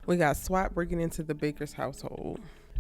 We got SWAT breaking into the Baker's household.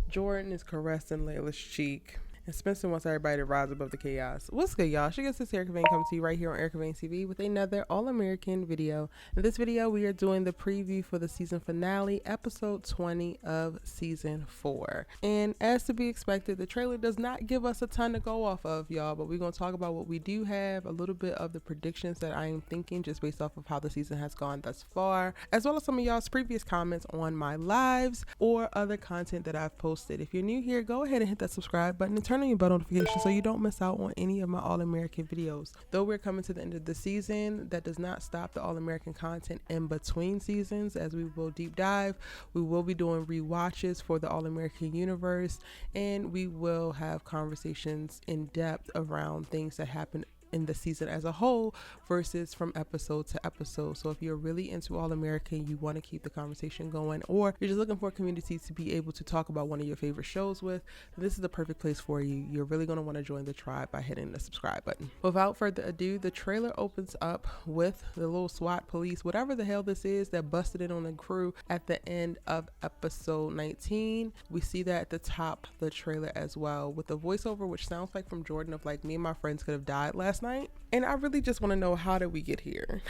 Jordan is caressing Layla's cheek. And Spencer wants everybody to rise above the chaos. What's good, y'all? She gets this Erica Vane coming to you right here on Erica Vane TV with another All-American video. In this video, we are doing the preview for the season finale, episode 20 of season 4. And as to be expected, the trailer does not give us a ton to go off of, y'all, but we're going to talk about what we do have, a little bit of the predictions that I am thinking just based off of how the season has gone thus far, as well as some of y'all's previous comments on my lives or other content that I've posted. If you're new here, go ahead and hit that subscribe button and turn on your bell notification so you don't miss out on any of my All-American videos. Though we're coming to the end of the season, that does not stop the All-American content in between seasons. As we will deep dive, we will be doing rewatches for the All-American universe, and we will have conversations in depth around things that happen in the season as a whole versus from episode to episode. So if you're really into All-American, you want to keep the conversation going, or you're just looking for a community to be able to talk about one of your favorite shows with, this is the perfect place for you. You're really going to want to join the tribe by hitting the subscribe button. Without further ado, the trailer opens up with the little SWAT police, whatever the hell this is, that busted in on the crew at the end of episode 19. We see that at the top of the trailer as well, with the voiceover which sounds like from Jordan of like, me and my friends could have died last night. And I really just want to know, how did we get here?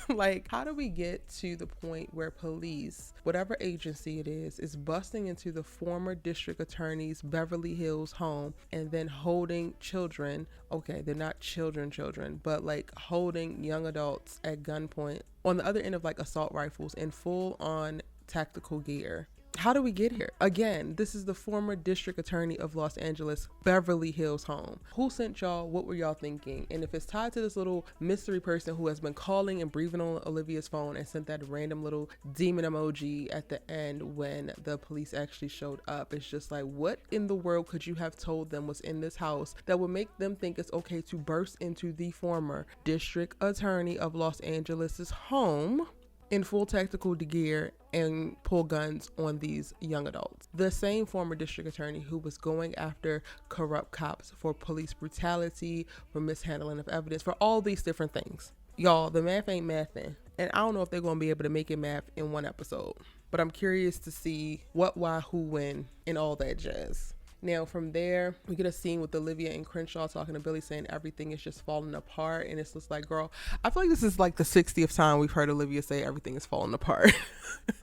Like, how do we get to the point where police, whatever agency it is busting into the former district attorney's Beverly Hills home and then holding children? Okay, they're not children, but like holding young adults at gunpoint on the other end of like assault rifles in full on tactical gear. How do we get here? Again, this is the former district attorney of Los Angeles, Beverly Hills home. Who sent y'all? What were y'all thinking? And if it's tied to this little mystery person who has been calling and breathing on Olivia's phone and sent that random little demon emoji at the end when the police actually showed up, it's just like, what in the world could you have told them was in this house that would make them think it's okay to burst into the former district attorney of Los Angeles's home in full tactical gear and pull guns on these young adults? The same former district attorney who was going after corrupt cops for police brutality, for mishandling of evidence, for all these different things. Y'all, the math ain't mathing. And I don't know if they're going to be able to make it math in one episode, but I'm curious to see what, why, who, when, and all that jazz. Now from there, we get a scene with Olivia and Crenshaw talking to Billy, saying everything is just falling apart. And it's just like, girl, I feel like this is like the 60th time we've heard Olivia say everything is falling apart.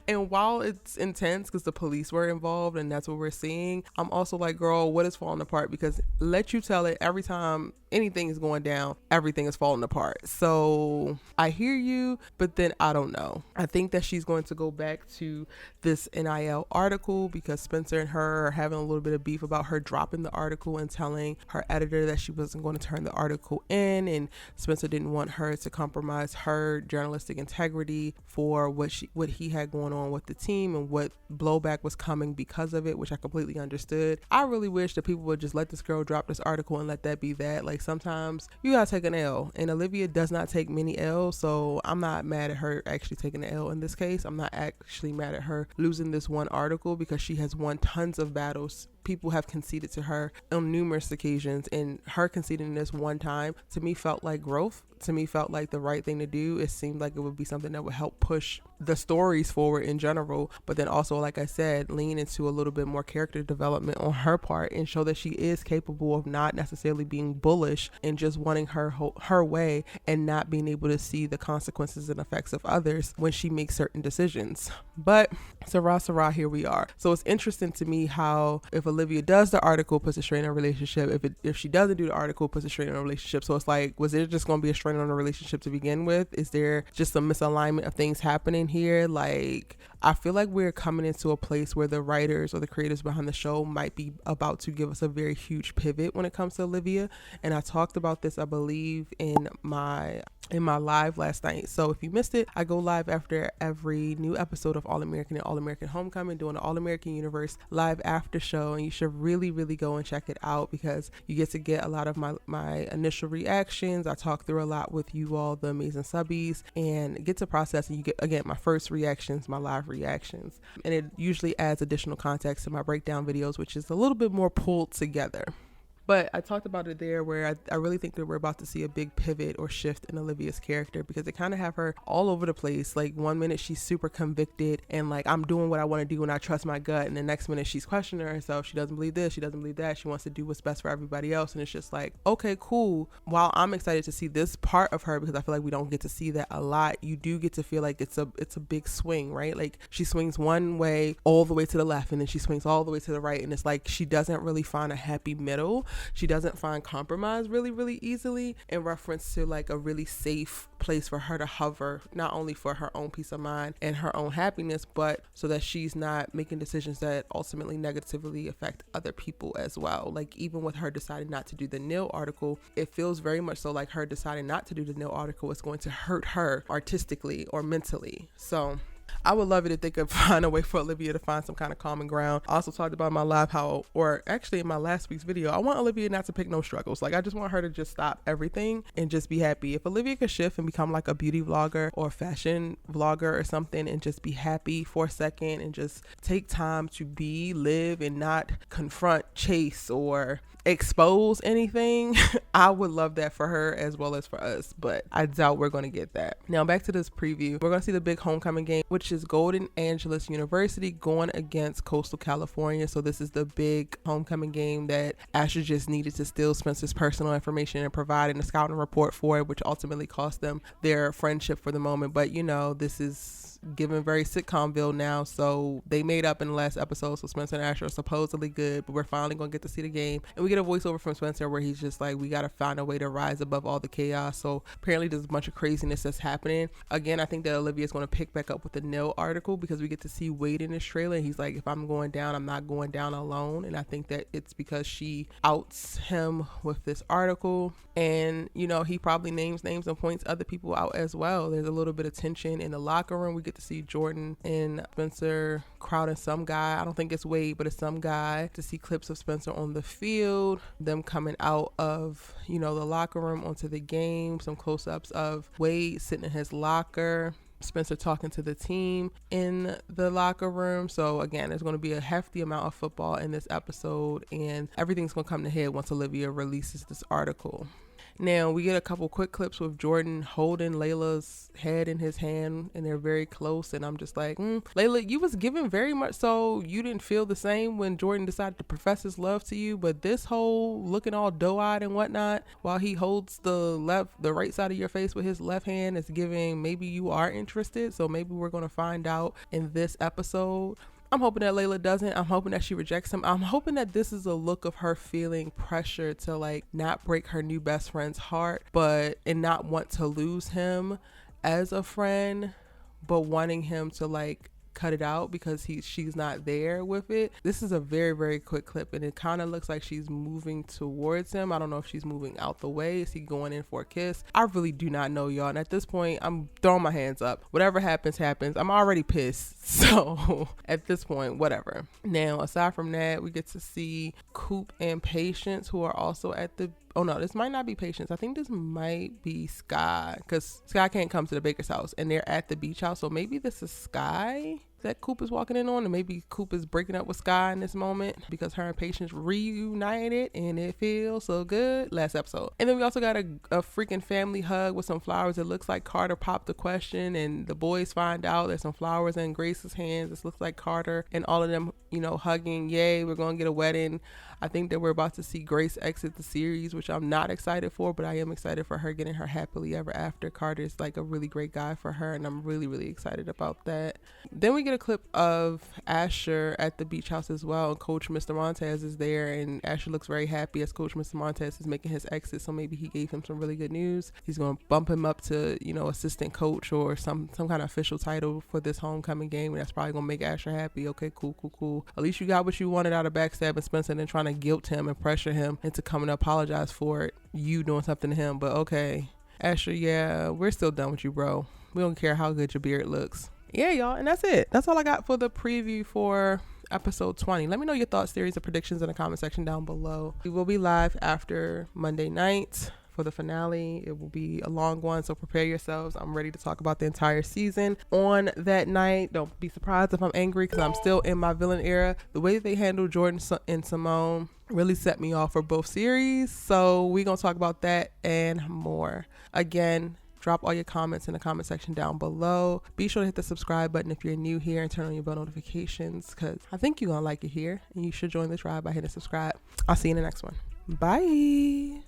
And while it's intense because the police were involved and that's what we're seeing, I'm also like, girl, what is falling apart? Because let you tell it, every time anything is going down, everything is falling apart. So I hear you, but then I don't know. I think that she's going to go back to this NIL article because Spencer and her are having a little bit of beef about her dropping the article and telling her editor that she wasn't going to turn the article in, and Spencer didn't want her to compromise her journalistic integrity for what he had going on with the team and what blowback was coming because of it, which I completely understood. I really wish that people would just let this girl drop this article and let that be that. Like, sometimes you gotta take an L, and Olivia does not take many L's, so I'm not mad at her actually taking an L in this case. I'm not actually mad at her losing this one article because she has won tons of battles. People have conceded to her on numerous occasions, and her conceding this one time to me felt like growth. To me felt like the right thing to do. It seemed like it would be something that would help push the stories forward in general, but then also, like I said, lean into a little bit more character development on her part and show that she is capable of not necessarily being bullish and just wanting her way and not being able to see the consequences and effects of others when she makes certain decisions. But Sarah, here we are. So it's interesting to me how if Olivia does the article, puts a strain on a relationship. If she doesn't do the article, puts a strain on a relationship. So it's like, was there just going to be a strain on a relationship to begin with? Is there just some misalignment of things happening here? Like, I feel like we're coming into a place where the writers or the creators behind the show might be about to give us a very huge pivot when it comes to Olivia. And I talked about this, I believe, in my live last night. So if you missed it, I go live after every new episode of All-American and All-American Homecoming, doing the All-American Universe live after show, and you should really go and check it out because you get to get a lot of my initial reactions. I talk through a lot with you all, the amazing subbies, and get to process, and you get, again, my first reactions, my live reactions, and it usually adds additional context to my breakdown videos, which is a little bit more pulled together. But I talked about it there where I really think that we're about to see a big pivot or shift in Olivia's character, because they kind of have her all over the place. Like one minute she's super convicted and like, I'm doing what I want to do and I trust my gut. And the next minute she's questioning herself. She doesn't believe this. She doesn't believe that. She wants to do what's best for everybody else. And it's just like, okay, cool. While I'm excited to see this part of her, because I feel like we don't get to see that a lot, you do get to feel like it's a big swing, right? Like she swings one way all the way to the left and then she swings all the way to the right. And it's like she doesn't really find a happy middle. She doesn't find compromise really, really easily, in reference to like a really safe place for her to hover, not only for her own peace of mind and her own happiness, but so that she's not making decisions that ultimately negatively affect other people as well. Like even with her deciding not to do the nail article, it feels very much so like her deciding not to do the nail article is going to hurt her artistically or mentally. So I would love it if they could find a way for Olivia to find some kind of common ground. I also talked about in my live or actually in my last week's video, I want Olivia not to pick no struggles. Like I just want her to just stop everything and just be happy. If Olivia could shift and become like a beauty vlogger or a fashion vlogger or something and just be happy for a second and just take time to live and not confront, chase, or expose anything, I would love that for her as well as for us, but I doubt we're going to get that. Now back to this preview, we're going to see the big homecoming game, which is Golden Angeles University going against Coastal California. So this is the big homecoming game that Asher just needed to steal Spencer's personal information and provide a scouting report for it, which ultimately cost them their friendship for the moment. But you know, this is given very sitcomville now, so they made up in the last episode, so Spencer and Asher are supposedly good, but we're finally gonna get to see the game, and we get a voiceover from Spencer where he's just like, we gotta find a way to rise above all the chaos. So apparently there's a bunch of craziness that's happening. Again, I think that Olivia's gonna pick back up with the nil article, because we get to see Wade in this trailer and he's like, if I'm going down, I'm not going down alone. And I think that it's because she outs him with this article, and you know, he probably names names and points other people out as well. There's a little bit of tension in the locker room. We get to see Jordan and Spencer crowding some guy. I don't think it's Wade, but it's some guy. To see clips of Spencer on the field, them coming out of, you know, the locker room onto the game, some close-ups of Wade sitting in his locker, Spencer talking to the team in the locker room. So again, there's going to be a hefty amount of football in this episode, and everything's going to come to head once Olivia releases this article. Now we get a couple quick clips with Jordan holding Layla's head in his hand, and they're very close, and I'm just like, Layla, you was given very much so you didn't feel the same when Jordan decided to profess his love to you, but this whole looking all doe-eyed and whatnot while he holds the right side of your face with his left hand is giving maybe you are interested. So maybe we're going to find out in this episode. I'm hoping that Layla doesn't. I'm hoping that she rejects him. I'm hoping that this is a look of her feeling pressure to like not break her new best friend's heart, and not want to lose him as a friend, but wanting him to like cut it out because she's not there with it. This is a very, very quick clip, and it kind of looks like she's moving towards him. I don't know if she's moving out the way. Is he going in for a kiss? I really do not know, y'all. And at this point, I'm throwing my hands up. Whatever happens, happens. I'm already pissed. So at this point, whatever. Now, aside from that, we get to see Coop and Patience, who are also at the oh no, this might not be Patience. I think this might be Sky, because Sky can't come to the Baker's house and they're at the beach house. So maybe this is Sky that Coop is walking in on, and maybe Coop is breaking up with Sky in this moment because her and Patience reunited and it feels so good last episode. And then we also got a freaking family hug with some flowers. It looks like Carter popped the question and the boys find out there's some flowers in Grace's hands. This looks like Carter and all of them, you know, hugging. Yay, we're gonna get a wedding. I think that we're about to see Grace exit the series, which I'm not excited for, but I am excited for her getting her happily ever after. Carter's like a really great guy for her, and I'm really, really excited about that. Then we get a clip of Asher at the beach house as well, and Coach Mr. Montez is there, and Asher looks very happy as Coach Mr. Montez is making his exit, so maybe he gave him some really good news. He's going to bump him up to, you know, assistant coach or some kind of official title for this homecoming game, and that's probably going to make Asher happy. Okay, cool. At least you got what you wanted out of backstabbing Spencer and then trying to guilt him and pressure him into coming to apologize for it, you doing something to him. But okay, Asher, yeah, we're still done with you, bro. We don't care how good your beard looks. Yeah, y'all, and that's it. That's all I got for the preview for episode 20. Let me know your thoughts, theories, and predictions in the comment section down below. We will be live after Monday night for for the finale. It will be a long one, so prepare yourselves. I'm ready to talk about the entire season on that night. Don't be surprised if I'm angry because I'm still in my villain era. The way that they handled Jordan and Simone really set me off for both series. So we're going to talk about that and more. Again, drop all your comments in the comment section down below. Be sure to hit the subscribe button if you're new here and turn on your bell notifications because I think you're going to like it here and you should join this ride by hitting subscribe. I'll see you in the next one. Bye.